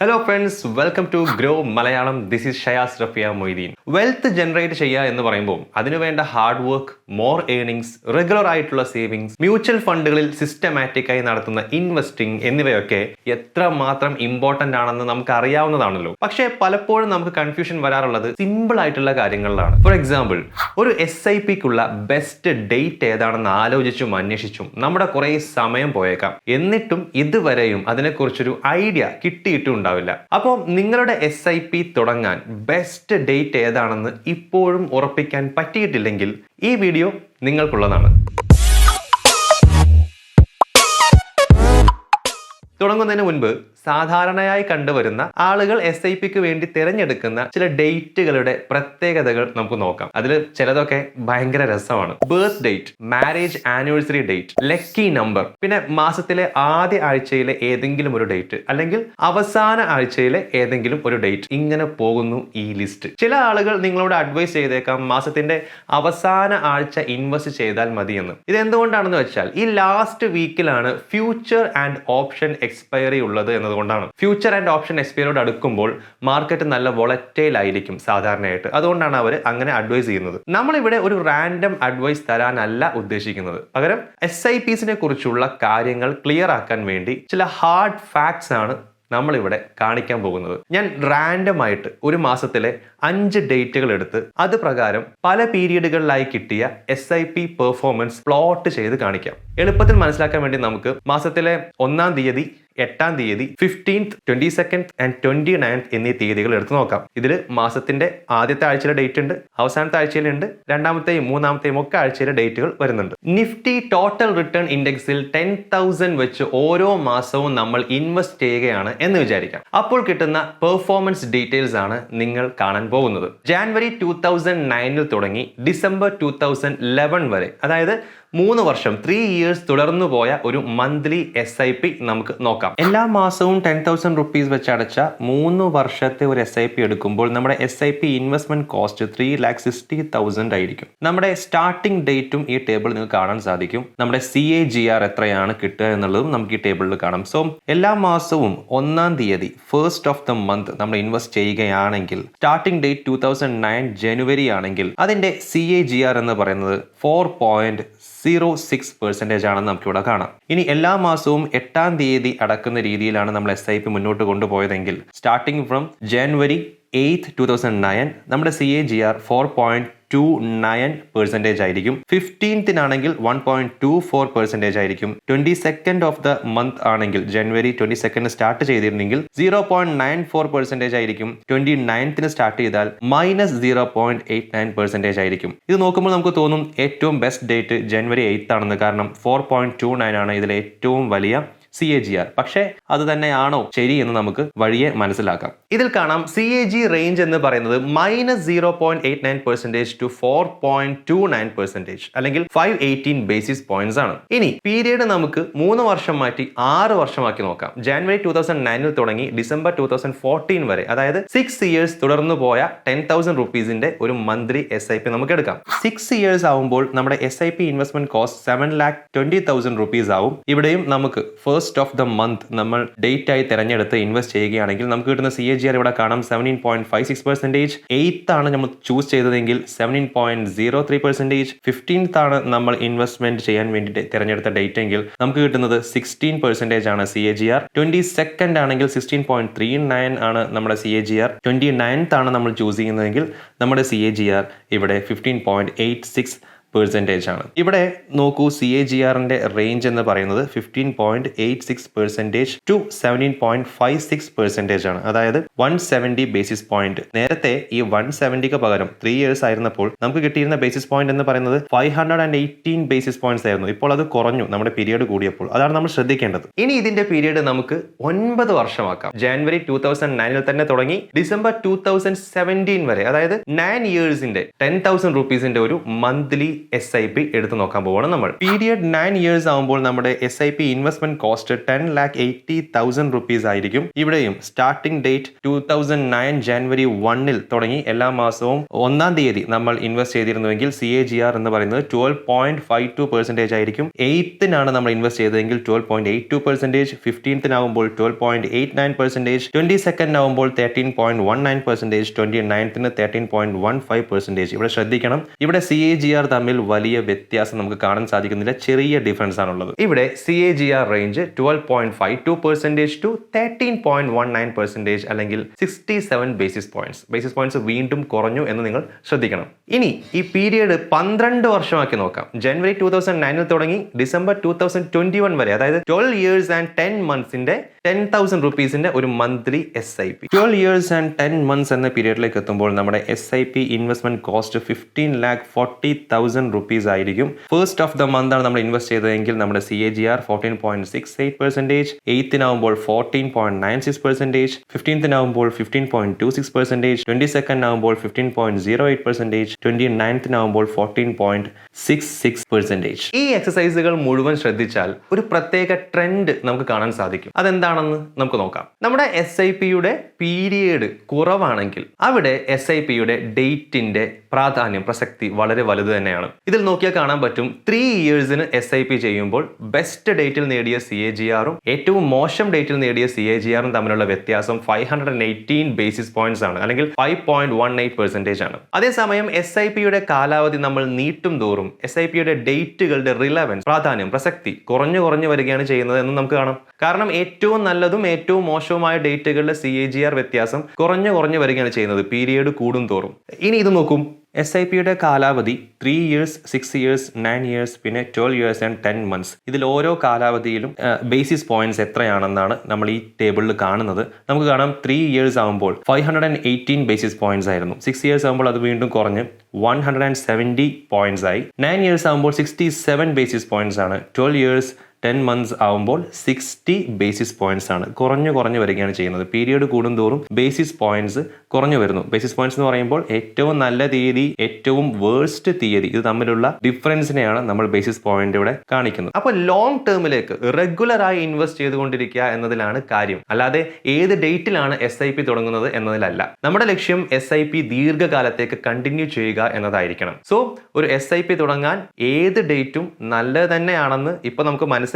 Hello friends, welcome to Groww Malayalam. This is Shayas Rafia Moideen. Wealth generate ചെയ്യുക എന്ന് പറയുമ്പോൾ അതിനു വേണ്ട hard work, more earnings, regular ആയിട്ടുള്ള സേവിങ്സ്, മ്യൂച്വൽ ഫണ്ടുകളിൽ സിസ്റ്റമാറ്റിക് ആയി നടത്തുന്ന ഇൻവെസ്റ്റിംഗ് എന്നിവയൊക്കെ എത്രമാത്രം ഇമ്പോർട്ടന്റ് ആണെന്ന് നമുക്ക് അറിയാവുന്നതാണല്ലോ. പക്ഷേ പലപ്പോഴും നമുക്ക് കൺഫ്യൂഷൻ വരാറുള്ളത് സിമ്പിൾ ആയിട്ടുള്ള കാര്യങ്ങളിലാണ്. ഫോർ എക്സാമ്പിൾ, ഒരു SIPക്കുള്ള ബെസ്റ്റ് ഡേറ്റ് ഏതാണെന്ന് ആലോചിച്ചും അന്വേഷിച്ചും നമ്മുടെ കുറേ സമയം പോയേക്കാം. എന്നിട്ടും ഇതുവരെയും അതിനെക്കുറിച്ചൊരു ഐഡിയ കിട്ടിയിട്ടുണ്ടാവില്ല. അപ്പോൾ നിങ്ങളുടെ SIP തുടങ്ങാൻ ബെസ്റ്റ് ഡേറ്റ് ഏതാണെന്ന് ഇപ്പോഴും ഉറപ്പിക്കാൻ പറ്റിയിട്ടില്ലെങ്കിൽ ഈ വീഡിയോ നിങ്ങൾക്കുള്ളതാണ്. തുടങ്ങുന്നതിന് മുൻപ് സാധാരണയായി കണ്ടുവരുന്ന ആളുകൾ SIPക്ക് വേണ്ടി തിരഞ്ഞെടുക്കുന്ന ചില ഡേറ്റുകളുടെ പ്രത്യേകതകൾ നമുക്ക് നോക്കാം. അതിൽ ചിലതൊക്കെ ഭയങ്കര രസമാണ്. Birth date, marriage anniversary date, lucky number, പിന്നെ മാസത്തിലെ ആദ്യ ആഴ്ചയിലെ ഏതെങ്കിലും ഒരു ഡേറ്റ് അല്ലെങ്കിൽ അവസാന ആഴ്ചയിലെ ഏതെങ്കിലും ഒരു ഡേറ്റ്. ഇങ്ങനെ പോകുന്നു ഈ ലിസ്റ്റ്. ചില ആളുകൾ നിങ്ങളോട് അഡ്വൈസ് ചെയ്തേക്കാം മാസത്തിന്റെ അവസാന ആഴ്ച ഇൻവെസ്റ്റ് ചെയ്താൽ മതിയെന്ന്. ഇത് എന്തുകൊണ്ടാണെന്ന് വെച്ചാൽ ഈ ലാസ്റ്റ് വീക്കിലാണ് ഫ്യൂച്ചർ ആൻഡ് ഓപ്ഷൻ എക്സ്പയറി ഉള്ളത് എന്നതുകൊണ്ടാണ്. ഫ്യൂച്ചർ ആൻഡ് ഓപ്ഷൻ എക്സ്പയറിയോട് അടുക്കുമ്പോൾ മാർക്കറ്റ് നല്ല വോളറ്റൈൽ ആയിരിക്കും സാധാരണയായിട്ട്. അതുകൊണ്ടാണ് അവർ അങ്ങനെ അഡ്വൈസ് ചെയ്യുന്നത്. നമ്മളിവിടെ ഒരു റാൻഡം അഡ്വൈസ് തരാനല്ല ഉദ്ദേശിക്കുന്നത്. പകരം SIPസിനെ കുറിച്ചുള്ള കാര്യങ്ങൾ ക്ലിയർ ആക്കാൻ വേണ്ടി ചില ഹാർഡ് ഫാക്ട്സ് ആണ് നമ്മളിവിടെ കാണിക്കാൻ പോകുന്നത്. ഞാൻ റാൻഡം ആയിട്ട് ഒരു മാസത്തിലെ 5 ഡേറ്റുകൾ എടുത്ത് അത് പ്രകാരം പല പീരീഡുകളിലായി കിട്ടിയ SIP പെർഫോമൻസ് പ്ലോട്ട് ചെയ്ത് കാണിക്കാം. എളുപ്പത്തിൽ മനസ്സിലാക്കാൻ വേണ്ടി നമുക്ക് മാസത്തിലെ 1-ാം തീയതി, 8-ാം തീയതി, 15th, 22nd and 29th എന്നീ തീയതികൾ എടുത്ത് നോക്കാം. ഇതിൽ മാസത്തിന്റെ ആദ്യത്തെ ആഴ്ചയിലെ ഡേറ്റ് ഉണ്ട്, അവസാനത്തെ ആഴ്ചയിലുണ്ട്, 2-ാമത്തെയും 3-ാമത്തെയും ഒക്കെ ആഴ്ചയിലെ ഡേറ്റുകൾ വരുന്നുണ്ട്. നിഫ്റ്റി ടോട്ടൽ റിട്ടേൺ ഇൻഡെക്സിൽ 10,000 വെച്ച് ഓരോ മാസവും നമ്മൾ ഇൻവെസ്റ്റ് ചെയ്യുകയാണ് എന്ന് വിചാരിക്കാം. അപ്പോൾ കിട്ടുന്ന പെർഫോമൻസ് ഡീറ്റെയിൽസ് ആണ് നിങ്ങൾ കാണാൻ പോകുന്നത്. ജാനുവരി 2009 തുടങ്ങി ഡിസംബർ 2011 വരെ, അതായത് 3 വർഷം, 3 years തുടർന്നു പോയ ഒരു മന്ത്ലി SIP നമുക്ക് നോക്കാം. എല്ലാ മാസവും 10,000 റുപ്പീസ് വെച്ച് അടച്ച 3 വർഷത്തെ ഒരു SIP എടുക്കുമ്പോൾ നമ്മുടെ SIP ഇൻവെസ്റ്റ്മെന്റ് കോസ്റ്റ് 3,60,000 ആയിരിക്കും. നമ്മുടെ സ്റ്റാർട്ടിംഗ് ഡേറ്റും ഈ ടേബിൾ നിങ്ങൾക്ക് കാണാൻ സാധിക്കും. നമ്മുടെ CAGR എത്രയാണ് കിട്ടുക എന്നുള്ളതും നമുക്ക് ഈ ടേബിളിൽ കാണാം. സോ എല്ലാ മാസവും 1-ാം തീയതി, ഫസ്റ്റ് ഓഫ് ദ മന്ത് നമ്മൾ ഇൻവെസ്റ്റ് ചെയ്യുകയാണെങ്കിൽ, സ്റ്റാർട്ടിംഗ് ഡേറ്റ് 2009 ജനുവരി ആണെങ്കിൽ അതിന്റെ CAGR എന്ന് പറയുന്നത് 4.06% ആണെന്ന് നമുക്കിവിടെ കാണാം. ഇനി എല്ലാ മാസവും 8-ാം തീയതി അടക്കുന്ന രീതിയിലാണ് നമ്മൾ SIP മുന്നോട്ട് കൊണ്ടുപോയതെങ്കിൽ, സ്റ്റാർട്ടിംഗ് ഫ്രം January 8th, 2009 നമ്മുടെ CAGR 4.29% ആയിരിക്കും. 15th 1.24% ആയിരിക്കും. 22nd ഓഫ് ദ മന്ത് ആണെങ്കിൽ, ജനുവരി 22nd സ്റ്റാർട്ട് ചെയ്തിരുന്നെങ്കിൽ 0.94% ആയിരിക്കും. 29th സ്റ്റാർട്ട് ചെയ്താൽ -0.89% ആയിരിക്കും. ഇത് നോക്കുമ്പോൾ നമുക്ക് തോന്നും ഏറ്റവും ബെസ്റ്റ് ഡേറ്റ് ജനുവരി 8th ആണെന്ന്. കാരണം 4.29 ആണ് ഇതിലെ ഏറ്റവും വലിയ CAGR. പക്ഷേ അത് തന്നെയാണോ ശരി എന്ന് നമുക്ക് വഴിയെ മനസ്സിലാക്കാം. ഇതിൽ കാണാം CAG റേഞ്ച് എന്ന് പറയുന്നത് -0.89% to 4.29% അല്ലെങ്കിൽ 518 ബേസിസ് പോയിന്റ്സ് ആണ്. ഇനി പീരീഡ് നമുക്ക് 3 വർഷം മാറ്റി 6 വർഷമാക്കി നോക്കാം. ജാനുവരി 2009 തുടങ്ങി ഡിസംബർ 2014 വരെ, അതായത് 6 years തുടർന്നു പോയ 10,000 റുപ്പീസിന്റെ ഒരു മന്ത്ലി SIP നമുക്ക് എടുക്കാം. 6 years ആവുമ്പോൾ നമ്മുടെ SIP ഇൻവെസ്റ്റ്മെന്റ് കോസ്റ്റ് 7,20,000 റുപ്പീസ് ആവും. ഇവിടെയും നമുക്ക് ഫസ്റ്റ് ഓഫ് ദ മന്ത് നമ്മൾ ഡേറ്റ് ആയി തിരഞ്ഞെടുത്ത് ഇൻവെസ്റ്റ് ചെയ്യുകയാണെങ്കിൽ നമുക്ക് കിട്ടുന്ന CAGR ഇവിടെ കാണാം 17.56%. 8th ആണ് നമ്മൾ ചൂസ് ചെയ്തതെങ്കിൽ 17.03%. 15th ആണ് നമ്മൾ ഇൻവെസ്റ്റ്മെന്റ് ചെയ്യാൻ വേണ്ടി തിരഞ്ഞെടുത്ത ഡേറ്റ് എങ്കിൽ നമുക്ക് കിട്ടുന്നത് 16% ആണ് CAGR. 22nd ആണെങ്കിൽ 16.39 ആണ് നമ്മുടെ CAGR. 29th ആണ് നമ്മൾ ചൂസ് ചെയ്യുന്നതെങ്കിൽ നമ്മുടെ CAGR ഇവിടെ 15.86% ആണ്. ഇവിടെ നോക്കൂ, CAGRന്റെ റേഞ്ച് എന്ന് പറയുന്നത് 15.86% to 17.56% ആണ്. അതായത് 170 ബേസിസ് പോയിന്റ്. നേരത്തെ ഈ 170ക്ക് പകരം 3 years ആയിരുന്നപ്പോൾ നമുക്ക് കിട്ടിയിരുന്ന ബേസിസ് പോയിന്റ് എന്ന് പറയുന്നത് 518 ബേസിസ് പോയിന്റ്സ് ആയിരുന്നു. ഇപ്പോൾ അത് കുറഞ്ഞു നമ്മുടെ പീരീഡ് കൂടിയപ്പോൾ. അതാണ് നമ്മൾ ശ്രദ്ധിക്കേണ്ടത്. ഇനി ഇതിന്റെ പീരീഡ് നമുക്ക് 9 വർഷമാക്കാം. ജാനുവരി 2009 തന്നെ തുടങ്ങി ഡിസംബർ 2017 വരെ, അതായത് 9 yearsന്റെ 10,000 റുപ്പീസിന്റെ ഒരു മന്ത്ലി SIP എടുത്ത് നോക്കാൻ പോവാണ് നമ്മൾ. പീരിയഡ് 9 years ആകുമ്പോൾ നമ്മുടെ SIP ഇൻവെസ്റ്റ്മെന്റ് കോസ്റ്റ് 10,80,000 rupees ആയിരിക്കും. ഇവിടെയും സ്റ്റാർട്ടിംഗ് ഡേറ്റ് 2009 January 1 തുടങ്ങി എല്ലാ മാസവും 1-ാം തീയതി നമ്മൾ ഇൻവെസ്റ്റ് ചെയ്തിരുന്നുവെങ്കിൽ CAGR എന്ന് പറയുന്നത് 12.52% ആയിരിക്കും. 8th-നാണ് നമ്മൾ ഇൻവെസ്റ്റ് ചെയ്തതെങ്കിൽ 12.82%, 15th-നാകുമ്പോൾ 12.89%, 22nd-നാകുമ്പോൾ 13.19%, 29th-ന് 13.15%. ഇവിടെ ശ്രദ്ധിക്കണം, ഇവിടെ CAGR തമ്മിൽ വലിയ വ്യത്യാസം നമുക്ക് കാണാൻ സാധിക്കുന്നില്ല, ചെറിയ ഡിഫറൻസ് ആണുള്ളത്. ഇവിടെ CAGR റേഞ്ച് 12.52% to 13.19% അല്ലെങ്കിൽ 67 basis points. ബേസിസ് പോയിന്റ്സ് വീണ്ടും കുറഞ്ഞു എന്ന് നിങ്ങൾ ശ്രദ്ധിക്കണം. ഇനി ഈ പീരിയഡ് 12 വർഷമാക്കി നോക്കാം. ജനുവരി 2009 തുടങ്ങി ഡിസംബർ 2021 വരെ, അതായത് 12 years and 10 months-ന്റെ 10,000 rupees-ന്റെ ഒരു monthly SIP. 12 years and 10 months എന്ന പീരിയഡിലേക്ക് എത്തുമ്പോൾ നമ്മുടെ SIP ഇൻവെസ്റ്റ്മെന്റ് കോസ്റ്റ് 15,40,000 rupees ആയിരിക്കും. ഫസ്റ്റ് ഓഫ് ദ മന്ത് ആണ് നമ്മൾ ഇൻവെസ്റ്റ് ചെയ്തതെങ്കിൽ നമ്മുടെ CAGR 14.68%, 8th-നാകുമ്പോൾ 14.96%, 15th-നാകുമ്പോൾ 15.26%, 22nd-നാകുമ്പോൾ 15.08%, 29th-നാകുമ്പോൾ 14.66%. ഈ എക്സസൈസുകൾ മുഴുവൻ ശ്രദ്ധിച്ചാൽ ഒരു പ്രത്യേക ട്രെൻഡ് നമുക്ക് കാണാൻ സാധിക്കും. അതെന്താണെന്ന് നമുക്ക് നോക്കാം. നമ്മുടെ SIP-യുടെ പീരിയഡ് കുറവാണെങ്കിൽ അവിടെ SIP-യുടെ ഡേറ്റിന്റെ പ്രാധാന്യം, പ്രസക്തി വളരെ വലുത് തന്നെയാണ്. ഇതിൽ നോക്കിയാൽ കാണാൻ പറ്റും 3 years-ന് SIP ചെയ്യുമ്പോൾ ബെസ്റ്റ് ഡേറ്റിൽ നേടിയ CAGR-ഉം ഏറ്റവും മോശം ഡേറ്റിൽ നേടിയ CAGR-ഉം തമ്മിലുള്ള വ്യത്യാസം 518 basis points ആണ്, അല്ലെങ്കിൽ 5.18% ആണ്. അതേസമയം SIP-യുടെ കാലാവധി നമ്മൾ നീട്ടും തോറും SIP-യുടെ ഡേറ്റുകളുടെ റിലവൻസ്, പ്രാധാന്യം, പ്രസക്തി കുറഞ്ഞു വരികയാണ് ചെയ്യുന്നത് എന്ന് നമുക്ക് കാണാം. കാരണം ഏറ്റവും നല്ലതും ഏറ്റവും മോശവുമായ ഡേറ്റുകളുടെ CAGR വ്യത്യാസം കുറഞ്ഞു വരികയാണ് ചെയ്യുന്നത് പീരിയഡ് കൂടും തോറും. ഇനി ഇത് നോക്കും, SIP-യുടെ കാലാവധി 3 years, 6 years, 9 years, പിന്നെ 12 years and 10 months. ഇതിൽ ഓരോ കാലാവധിയിലും ബേസിസ് പോയിന്റ്സ് എത്രയാണെന്നാണ് നമ്മൾ ഈ ടേബിളിൽ കാണുന്നത്. നമുക്ക് കാണാം 3 years ആകുമ്പോൾ 518 ബേസിസ് പോയിന്റ്സ് ആയിരുന്നു. 6 years ആകുമ്പോൾ അത് വീണ്ടും കുറഞ്ഞ് 170 പോയിന്റ്സ് ആയി. 9 years ആകുമ്പോൾ 67 ബേസിസ് പോയിന്റ്സ് ആണ്. 12 years 10 months ആവുമ്പോൾ 60 ബേസിസ് പോയിന്റ്സ് ആണ്. കുറഞ്ഞു വരികയാണ് ചെയ്യുന്നത്. പീരിയഡ് കൂടുന്തോറും ബേസിസ് പോയിന്റ്സ് കുറഞ്ഞു വരുന്നു. ബേസിസ് പോയിന്റ്സ് എന്ന് പറയുമ്പോൾ ഏറ്റവും നല്ല തീയതി, ഏറ്റവും വേഴ്സ്റ്റ് തീയതി, ഇത് തമ്മിലുള്ള ഡിഫറൻസിനെയാണ് നമ്മൾ ബേസിസ് പോയിന്റ് ഇവിടെ കാണിക്കുന്നത്. അപ്പോൾ ലോങ് ടേമിലേക്ക് റെഗുലറായി ഇൻവെസ്റ്റ് ചെയ്തുകൊണ്ടിരിക്കുക എന്നതിലാണ് കാര്യം, അല്ലാതെ ഏത് ഡേറ്റിലാണ് SIP തുടങ്ങുന്നത് എന്നതിലല്ല. നമ്മുടെ ലക്ഷ്യം SIP ദീർഘകാലത്തേക്ക് കണ്ടിന്യൂ ചെയ്യുക എന്നതായിരിക്കണം. സോ ഒരു SIP തുടങ്ങാൻ ഏത് ഡേറ്റും നല്ലത് തന്നെയാണെന്ന് ഇപ്പൊ നമുക്ക് മനസ്സിലായി.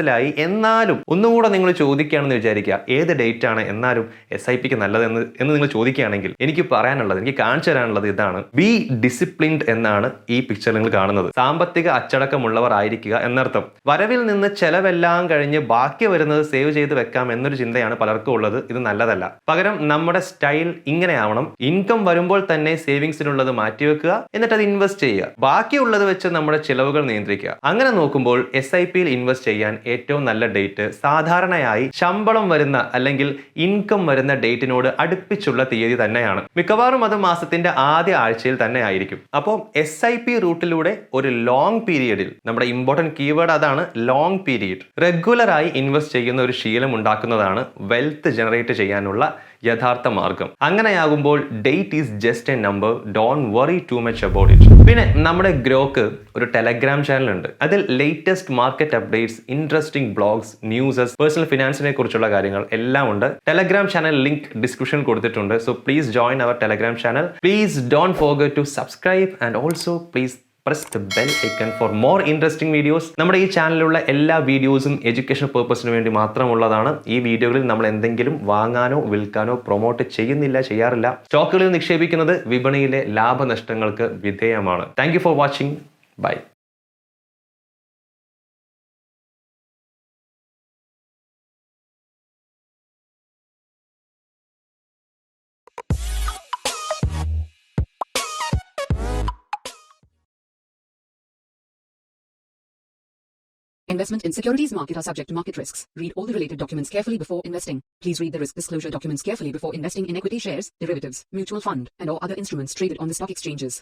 എന്നാലും ഒന്നുകൂടെ നിങ്ങൾ ചോദിക്കുകയാണെന്ന് വിചാരിക്കുക, ഏത് ഡേറ്റ് ആണ് എന്നാലും SIPക്ക് നല്ലതെന്ന് നിങ്ങൾ ചോദിക്കുകയാണെങ്കിൽ എനിക്ക് പറയാനുള്ളത്, എനിക്ക് കാണിച്ചു തരാനുള്ളത് ഇതാണ്. ബി ഡിസിപ്ലിൻഡ് എന്നാണ് ഈ പിക്ചർ നിങ്ങൾ കാണുന്നത്. സാമ്പത്തിക അച്ചടക്കമുള്ളവർ ആയിരിക്കുക എന്നർത്ഥം. വരവിൽ നിന്ന് ചെലവെല്ലാം കഴിഞ്ഞ് ബാക്കി വരുന്നത് സേവ് ചെയ്ത് വെക്കാം എന്നൊരു ചിന്തയാണ് പലർക്കും ഉള്ളത്. ഇത് നല്ലതല്ല. പകരം നമ്മുടെ സ്റ്റൈൽ ഇങ്ങനെ ആവണം. ഇൻകം വരുമ്പോൾ തന്നെ സേവിങ്സിനുള്ളത് മാറ്റിവെക്കുക, എന്നിട്ട് അത് ഇൻവെസ്റ്റ് ചെയ്യുക. ബാക്കിയുള്ളത് വെച്ച് നമ്മുടെ ചിലവുകൾ നിയന്ത്രിക്കുക. അങ്ങനെ നോക്കുമ്പോൾ SIPയിൽ ഇൻവെസ്റ്റ് ചെയ്യാൻ ഏറ്റവും നല്ല ഡേറ്റ് സാധാരണയായി ശമ്പളം വരുന്ന അല്ലെങ്കിൽ ഇൻകം വരുന്ന ഡേറ്റിനോട് അടുപ്പിച്ചുള്ള തീയതി തന്നെയാണ്. മിക്കവാറും അത് മാസത്തിന്റെ ആദ്യ ആഴ്ചയിൽ തന്നെ ആയിരിക്കും. അപ്പോൾ SIP റൂട്ടിലൂടെ ഒരു ലോങ് പീരിയഡിൽ, നമ്മുടെ ഇമ്പോർട്ടന്റ് കീവേഡ് അതാണ്, ലോങ് പീരീഡ്, റെഗുലറായി ഇൻവെസ്റ്റ് ചെയ്യുന്ന ഒരു ശീലം ഉണ്ടാക്കുന്നതാണ് വെൽത്ത് ജനറേറ്റ് ചെയ്യാനുള്ള യഥാർത്ഥ മാർഗം. അങ്ങനെയാകുമ്പോൾ date is just a number, don't worry too much about it. പിന്നെ നമ്മുടെ ഗ്രോക്ക് ഒരു ടെലഗ്രാം ചാനൽ ഉണ്ട്. അതിൽ latest market updates, interesting blogs, newses, personal ഫിനാൻസിനെ കുറിച്ചുള്ള കാര്യങ്ങൾ എല്ലാം ഉണ്ട്. ടെലഗ്രാം ചാനൽ ലിങ്ക് ഡിസ്ക്രിപ്ഷൻ കൊടുത്തിട്ടുണ്ട്. So please join our Telegram channel. Please don't forget to subscribe and also please press the bell icon for more interesting videos. നമ്മുടെ ഈ ചാനലിലുള്ള എല്ലാ വീഡിയോസും എഡ്യൂക്കേഷൻ പർപ്പസിന് വേണ്ടി മാത്രമുള്ളതാണ്. ഈ വീഡിയോകളിൽ നമ്മൾ എന്തെങ്കിലും വാങ്ങാനോ വിൽക്കാനോ പ്രൊമോട്ട് ചെയ്യാറില്ല. സ്റ്റോക്കുകളിൽ നിക്ഷേപിക്കുന്നത് വിപണിയിലെ ലാഭനഷ്ടങ്ങൾക്ക് വിധേയമാണ്. Thank you for watching. Bye. Investment in securities market are subject to market risks. Read all the related documents carefully before investing. Please read the risk disclosure documents carefully before investing in equity shares, derivatives, mutual fund, and or other instruments traded on the stock exchanges.